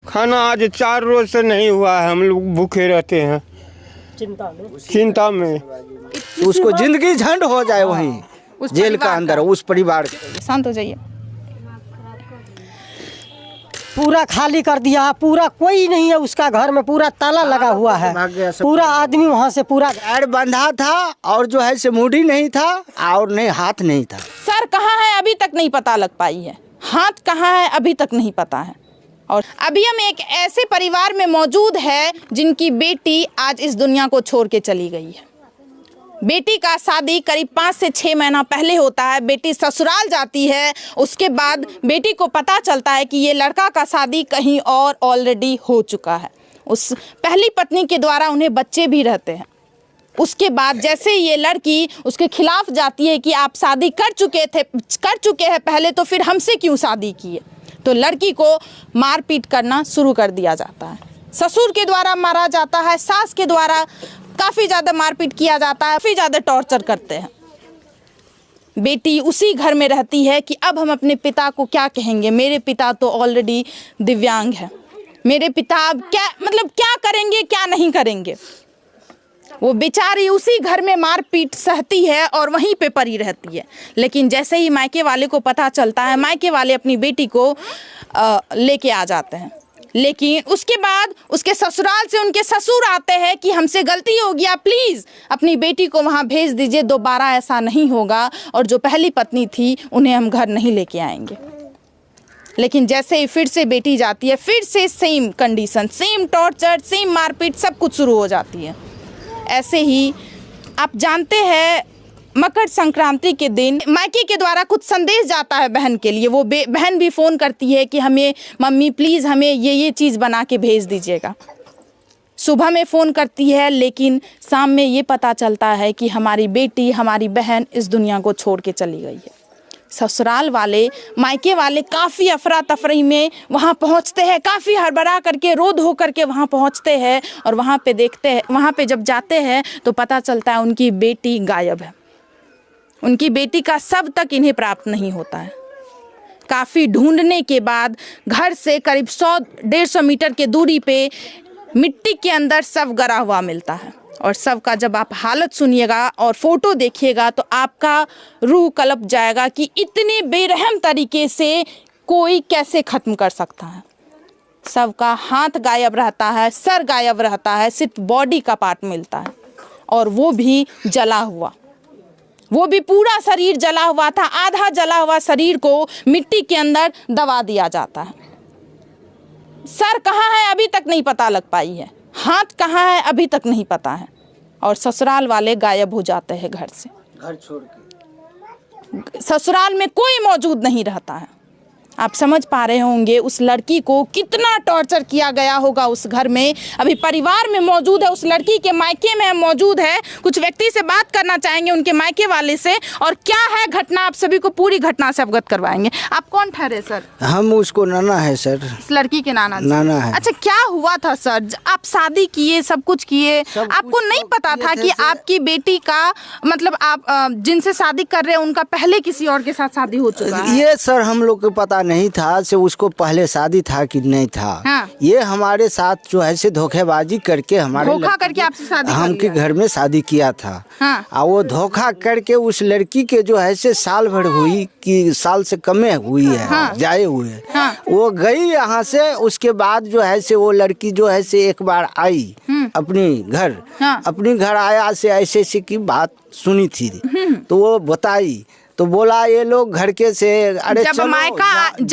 खाना आज 4 रोज से नहीं हुआ है, हम लोग भूखे रहते हैं चिंता में। तो उसको जिंदगी झंड हो जाए वहीं जेल का अंदर, उस परिवार। शांत हो जाइए। पूरा खाली कर दिया, पूरा कोई नहीं है उसका घर में, पूरा ताला लगा हुआ है, पूरा आदमी वहाँ से पूरा पैर बंधा था और जो है से मुड़ी नहीं था और नहीं हाथ नहीं था। सर कहाँ है अभी तक नहीं पता लग पाई है, हाथ कहाँ है अभी तक नहीं पता है। और अभी हम एक ऐसे परिवार में मौजूद है जिनकी बेटी आज इस दुनिया को छोड़ के चली गई है। बेटी का शादी करीब 5 से 6 महीना पहले होता है। बेटी ससुराल जाती है, उसके बाद बेटी को पता चलता है कि ये लड़का का शादी कहीं और ऑलरेडी हो चुका है। उस पहली पत्नी के द्वारा उन्हें बच्चे भी रहते हैं। उसके बाद जैसे ये लड़की उसके खिलाफ जाती है कि आप शादी कर चुके हैं पहले, तो फिर हमसे क्यों शादी की है, तो लड़की को मारपीट करना शुरू कर दिया जाता है। ससुर के द्वारा मारा जाता है, सास के द्वारा काफ़ी ज़्यादा मारपीट किया जाता है, काफ़ी ज़्यादा टॉर्चर करते हैं। बेटी उसी घर में रहती है कि अब हम अपने पिता को क्या कहेंगे, मेरे पिता तो ऑलरेडी दिव्यांग है, मेरे पिता अब क्या करेंगे क्या नहीं करेंगे। वो बेचारी उसी घर में मारपीट सहती है और वहीं पे पड़ी रहती है। लेकिन जैसे ही मायके वाले को पता चलता है, मायके वाले अपनी बेटी को लेके आ जाते हैं। लेकिन उसके बाद उसके ससुराल से उनके ससुर आते हैं कि हमसे गलती हो गया, प्लीज़ अपनी बेटी को वहाँ भेज दीजिए, दोबारा ऐसा नहीं होगा और जो पहली पत्नी थी उन्हें हम घर नहीं लेके आएंगे। लेकिन जैसे ही फिर से बेटी जाती है, फिर से same condition, same torture, same मारपीट, सब कुछ शुरू हो जाती है। ऐसे ही आप जानते हैं मकर संक्रांति के दिन मायके के द्वारा कुछ संदेश जाता है बहन के लिए। वो बहन भी फ़ोन करती है कि हमें मम्मी प्लीज़ हमें ये चीज़ बना के भेज दीजिएगा। सुबह में फ़ोन करती है, लेकिन शाम में ये पता चलता है कि हमारी बेटी, हमारी बहन इस दुनिया को छोड़ के चली गई है। ससुराल वाले, मायके वाले काफ़ी अफरा तफरी में वहाँ पहुँचते हैं, काफ़ी हड़बड़ा करके, रो धो करके वहाँ पहुँचते हैं और वहाँ पे देखते हैं, वहाँ पे जब जाते हैं तो पता चलता है उनकी बेटी गायब है। उनकी बेटी का शव तक इन्हें प्राप्त नहीं होता है। काफ़ी ढूंढने के बाद घर से करीब 100-150 मीटर के दूरी पे मिट्टी के अंदर शव गड़ा हुआ मिलता है। और शव का जब आप हालत सुनिएगा और फोटो देखिएगा तो आपका रूह कलप जाएगा कि इतने बेरहम तरीके से कोई कैसे ख़त्म कर सकता है। शव का हाथ गायब रहता है, सर गायब रहता है, सिर्फ बॉडी का पार्ट मिलता है और वो भी जला हुआ। वो भी पूरा शरीर जला हुआ था। आधा जला हुआ शरीर को मिट्टी के अंदर दबा दिया जाता है। सर कहाँ है अभी तक नहीं पता लग पाई है, हाथ कहाँ है अभी तक नहीं पता है और ससुराल वाले गायब हो जाते हैं घर से, घर छोड़ के। ससुराल में कोई मौजूद नहीं रहता है। आप समझ पा रहे होंगे उस लड़की को कितना टॉर्चर किया गया होगा उस घर में। अभी परिवार में मौजूद है, उस लड़की के मायके में मौजूद है। कुछ व्यक्ति से बात करना चाहेंगे उनके मायके वाले से, और क्या है घटना आप सभी को पूरी घटना से अवगत करवाएंगे। आप कौन ठहरे सर? हम उसको नाना है सर। इस लड़की के नाना है। अच्छा, क्या हुआ था सर? आप शादी किए, सब कुछ किए, आपको नहीं पता था कि आपकी बेटी का आप जिनसे शादी कर रहे हैं उनका पहले किसी और के साथ शादी हो चुका है? ये सर हम लोग को पता नहीं था से उसको पहले शादी था कि नहीं था। हाँ। ये हमारे साथ जो है से धोखेबाजी करके धोखा करके आपसे शादी हमके घर में शादी किया था। हाँ। और वो धोखा करके उस लड़की के जो है से साल भर हुई कि साल से कमे हुई है। हाँ। जाए हुए। हाँ। वो गई यहाँ से, उसके बाद जो है से वो लड़की जो है से एक बार आई अपनी घर। हाँ। अपनी घर आया से ऐसे की बात सुनी थी तो वो बताई, तो बोला ये लोग घर के से अरे जब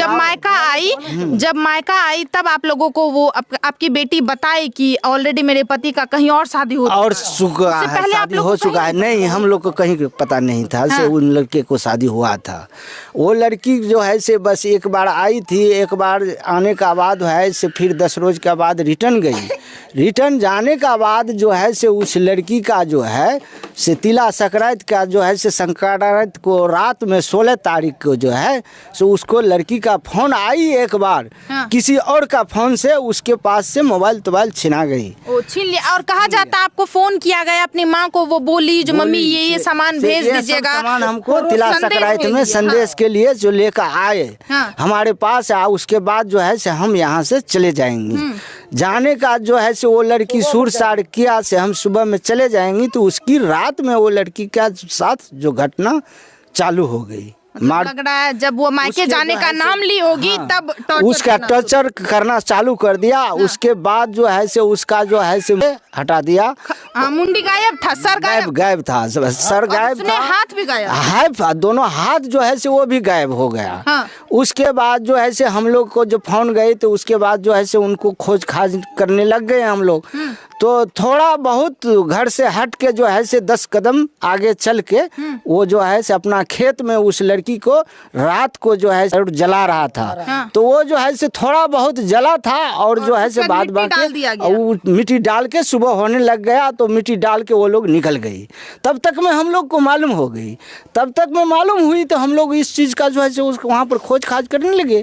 मायका आई तब आप लोगों को वो आपकी बेटी बताई कि ऑलरेडी मेरे पति का कहीं और शादी हो और शादी हो चुका है। नहीं, हम लोग को कहीं पता नहीं था। हाँ। से उन लड़के को शादी हुआ था। वो लड़की जो है से बस एक बार आई थी, एक बार आने का बाद है से फिर 10 रोज के बाद रिटर्न गई। रिटर्न जाने का बाद जो है से उस लड़की का जो है से तिला संक्रांति का जो है से संक्रांति को रात में 16 तारीख को जो है सो उसको लड़की का फोन आई एक बार, किसी और का फोन से उसके पास से मोबाइल छिना गई। ओ छीन लिया। और कहा जाता आपको फोन किया गया अपनी माँ को, वो बोली जो मम्मी ये सामान भेज दीजिएगा, सामान हमको तिला संक्रांति में संदेश के लिए जो लेकर आए हमारे पास, उसके बाद जो है से हम यहाँ से चले जाएंगे। जाने का जो है से वो लड़की सुर सार किया से हम सुबह में चले जाएंगे, तो उसकी रात में वो लड़की के साथ जो घटना चालू हो गई। लग रहा है जब वो मायके जाने का नाम ली होगी तब उसका टॉर्चर करना चालू कर दिया। उसके बाद जो है से उसका जो है से हटा दिया। मुंडी गायब था, सर गायब था, सर गायब था, हाथ भी गायब है, दोनों हाथ जो है से वो भी गायब हो गया। उसके बाद जो है से हम लोग को जो फोन गए तो उसके बाद जो है से उनको खोज खाज करने लग गए हम लोग। तो थोड़ा बहुत घर से हट के जो है से 10 कदम आगे चल के वो जो है से अपना खेत में उस लड़की को रात को जो है जला रहा था। तो वो जो है से थोड़ा बहुत जला था और जो है से बाद मिट्टी डाल के सुबह होने लग गया, तो मिट्टी डाल के वो लोग निकल गई। तब तक में हम लोग को मालूम हो गई, तब तक में मालूम हुई तो हम लोग इस चीज का जो है से उसको वहाँ पर खोज खाज करने लगे।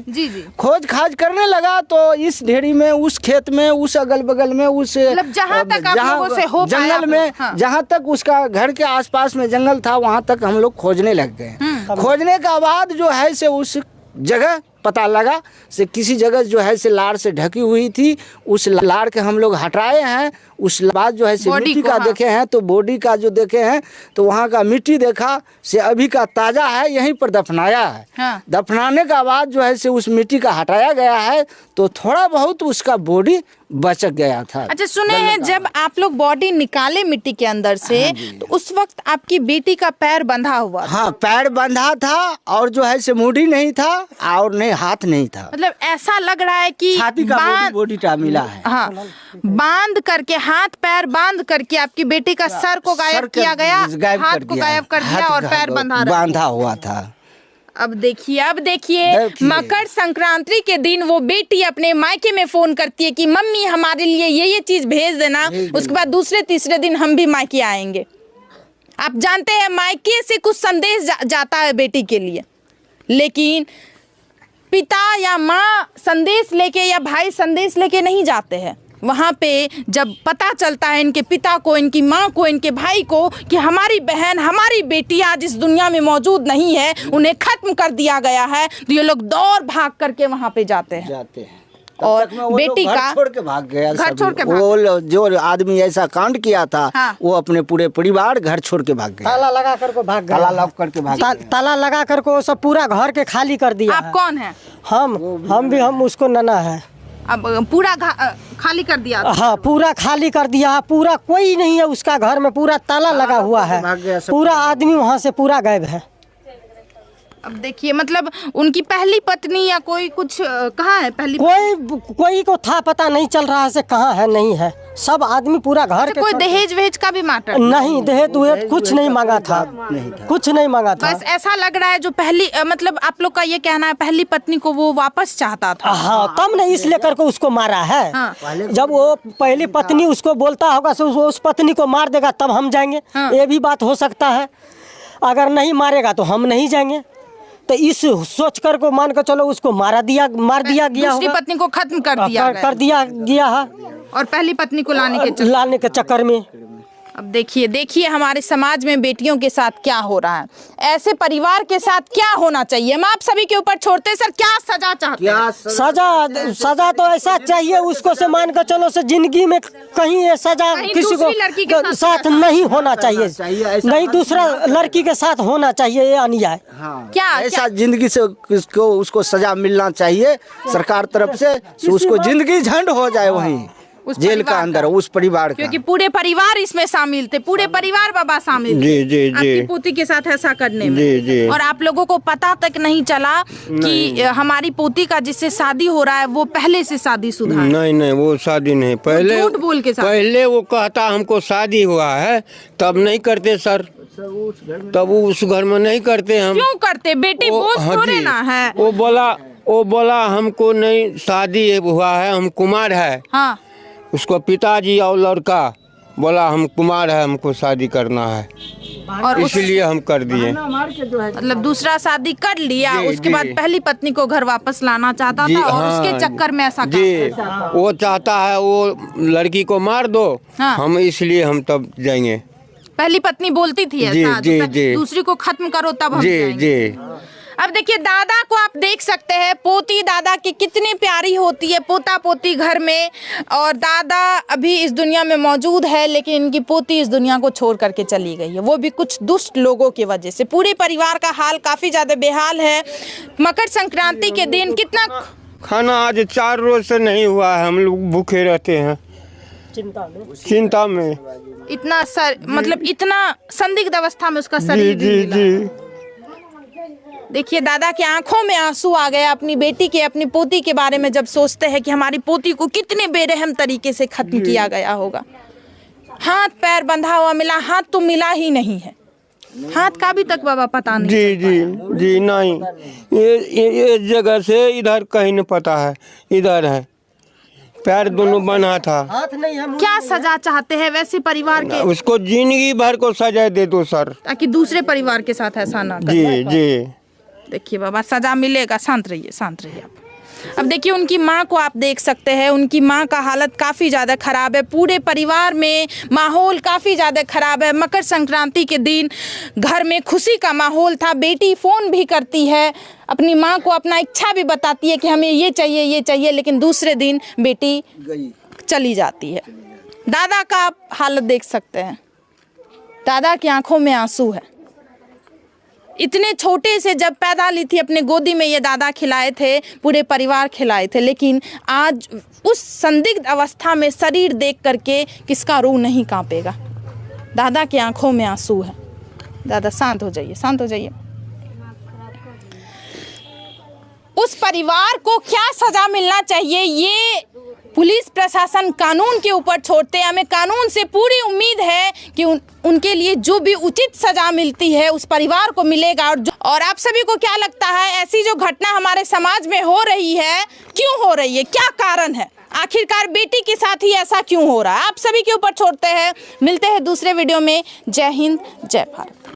खोज खाज करने लगा तो इस ढेरी में, उस खेत में, उस अगल बगल में, उस जहाँ तक आप लोगों से हो पाया, जंगल में जहाँ तक उसका घर के आसपास में जंगल था वहाँ तक हम लोग खोजने लग गए। खोजने का बाद जो है से उस जगह पता लगा से किसी जगह जो है से लार से ढकी हुई थी, उस लार के हम लोग हटाए हैं। उस बाद जो है से मिट्टी का देखे हैं तो बॉडी का जो देखे हैं तो वहाँ का मिट्टी देखा से अभी का ताज़ा है, यहीं पर दफनाया है। दफनाने का बाद जो है से उस मिट्टी का हटाया गया है तो थोड़ा बहुत उसका बॉडी बच गया था। अच्छा सुने हैं जब आप लोग बॉडी निकाले मिट्टी के अंदर से तो उस वक्त आपकी बेटी का पैर बंधा हुआ? हाँ, पैर बंधा था और जो है से मुड़ी नहीं था और नहीं हाथ नहीं था। मतलब ऐसा लग रहा है कि छाती का बॉडी मिला है। हाँ, बांध करके, हाथ पैर बांध करके आपकी बेटी का सर को गायब किया गया, हाथ को गायब कर दिया और पैर बांधा हुआ था। अब देखिए मकर संक्रांति के दिन वो बेटी अपने मायके में फोन करती है कि मम्मी हमारे लिए ये चीज भेज देना। उसके बाद दूसरे तीसरे दिन हम भी मायके आएंगे। आप जानते हैं मायके से कुछ संदेश जाता है बेटी के लिए, लेकिन पिता या माँ संदेश लेके या भाई संदेश लेके नहीं जाते हैं। वहाँ पे जब पता चलता है इनके पिता को, इनकी माँ को, इनके भाई को कि हमारी बहन, हमारी बेटी आज इस दुनिया में मौजूद नहीं है, उन्हें खत्म कर दिया गया है, तो ये लोग दौड़ भाग करके वहाँ पे जाते हैं। और बेटी का छोड़ के भाग गया, घर छोड़ के वो जो आदमी ऐसा कांड किया था वो अपने पूरे परिवार घर छोड़ के भाग गया। ताला लगा करके भाग गया। ताला लगा करके सब पूरा घर के खाली कर दिया। आप कौन है? हम उसको नना है। अब पूरा खाली कर दिया? हाँ, पूरा खाली कर दिया। पूरा कोई नहीं है उसका घर में, पूरा ताला लगा हुआ है, पूरा आदमी वहाँ से पूरा गायब है। अब देखिए मतलब उनकी पहली पत्नी या कोई कुछ कहाँ है? पहली कोई को था पता नहीं चल रहा है से कहाँ है नहीं है। सब आदमी पूरा घर के। कोई दहेज वेज का भी मैटर नहीं? दहेज कुछ नहीं मांगा था, कुछ नहीं मांगा था। बस ऐसा लग रहा है जो पहली मतलब आप लोग का ये कहना है पहली पत्नी को वो वापस चाहता था। हाँ, तब नहीं इसलिए करके उसको मारा है। जब वो पहली पत्नी उसको बोलता होगा तो उस पत्नी को मार देगा तब हम जाएंगे, ये भी बात हो सकता है। अगर नहीं मारेगा तो हम नहीं जाएंगे। तो इस सोच कर को मान कर चलो उसको मार दिया गया, दूसरी पत्नी को खत्म कर दिया गया है और पहली पत्नी को लाने के चक्कर में। अब देखिए हमारे समाज में बेटियों के साथ क्या हो रहा है, ऐसे परिवार के साथ क्या होना चाहिए। हम आप सभी के ऊपर छोड़ते हैं। सर क्या सजा चाहते हैं? सजा तो ऐसा चाहिए उसको से मान कर चलो से जिंदगी में कहीं ये सजा किसी को लड़की के साथ नहीं होना चाहिए, नहीं दूसरा लड़की के साथ होना चाहिए। ये अन्याय क्या ऐसा जिंदगी से उसको सजा मिलना चाहिए सरकार तरफ से, उसको जिंदगी झंड हो जाए वहीं जेल का अंदर उस परिवार का। क्योंकि पूरे परिवार इसमें शामिल थे, पूरे परिवार बाबा शामिल थे जी आपकी पोती के साथ ऐसा करने में। और आप लोगों को पता तक नहीं चला कि हमारी पोती का जिससे शादी हो रहा है वो पहले से शादीशुदा है? नहीं, वो शादी नहीं, पहले झूठ बोल के पहले वो कहता हमको शादी हुआ है, तब नहीं करते सर, तब उस घर में नहीं करते। हम क्यों करते? बेटी बोझ थोड़े ना है। वो बोला हमको नहीं शादी हुआ है, हम कुमार है। उसको पिताजी और लड़का बोला हम कुमार है, हमको शादी करना है, और इसलिए हम कर दिए। मतलब दूसरा शादी कर लिया, जी, उसके जी। बाद पहली पत्नी को घर वापस लाना चाहता जी, था और हाँ, उसके चक्कर में ऐसा जी, वो चाहता है वो लड़की को मार दो, हाँ। हम इसलिए हम तब जाएंगे। पहली पत्नी बोलती थी जी, ऐसा, जी, जी। दूसरी को खत्म करो तब हम जी जाएंगे। जी। अब देखिए दादा को आप देख सकते हैं, पोती दादा की कितनी प्यारी होती है, पोता पोती घर में, और दादा अभी इस दुनिया में मौजूद है लेकिन इनकी पोती इस दुनिया को छोड़ करके चली गई है, वो भी कुछ दुष्ट लोगों की वजह से। पूरे परिवार का हाल काफ़ी ज़्यादा बेहाल है। मकर संक्रांति के दिन कितना खाना आज 4 रोज से नहीं हुआ है, हम लोग भूखे रहते हैं, चिंता में। इतना मतलब इतना संदिग्ध अवस्था में उसका जी शरीर भी जी मिला। जी। देखिए दादा के आंखों में आंसू आ गया अपनी बेटी के, अपनी पोती के बारे में जब सोचते हैं कि हमारी पोती को कितने बेरहम तरीके से खत्म किया गया होगा। हाथ पैर बंधा हुआ मिला, हाथ तो मिला ही नहीं है, हाथ का भी तक बाबा पता नहीं। जी जी जी। नहीं, ये जगह से इधर कहीं नहीं पता है, इधर है, पैर दोनों बना था। हाथ नहीं है। क्या सजा चाहते हैं वैसे परिवार के, उसको जिंदगी भर को सजा दे दो सर। ताकि दूसरे परिवार के साथ ऐसा ना करे। जी जी। देखिए बाबा सजा मिलेगा, शांत रहिए, शांत रहिए आप। अब देखिए उनकी माँ को आप देख सकते हैं, उनकी माँ का हालत काफ़ी ज़्यादा ख़राब है, पूरे परिवार में माहौल काफ़ी ज़्यादा ख़राब है। मकर संक्रांति के दिन घर में खुशी का माहौल था, बेटी फ़ोन भी करती है अपनी माँ को, अपना इच्छा भी बताती है कि हमें ये चाहिए, लेकिन दूसरे दिन बेटी चली जाती है। दादा का आप हालत देख सकते हैं, दादा की आंखों में आंसू है। इतने छोटे से जब पैदा ली थी अपने गोदी में ये दादा खिलाए थे, पूरे परिवार खिलाए थे, लेकिन आज उस संदिग्ध अवस्था में शरीर देख करके किसका रूह नहीं कांपेगा। दादा की आंखों में आंसू है। दादा शांत हो जाइए, शांत हो जाइए। उस परिवार को क्या सजा मिलना चाहिए ये पुलिस प्रशासन कानून के ऊपर छोड़ते हैं। हमें कानून से पूरी उम्मीद है कि उनके लिए जो भी उचित सजा मिलती है उस परिवार को मिलेगा। और आप सभी को क्या लगता है, ऐसी जो घटना हमारे समाज में हो रही है, क्यों हो रही है, क्या कारण है, आखिरकार बेटी के साथ ही ऐसा क्यों हो रहा है? आप सभी के ऊपर छोड़ते हैं। मिलते हैं दूसरे वीडियो में। जय हिंद, जय भारत।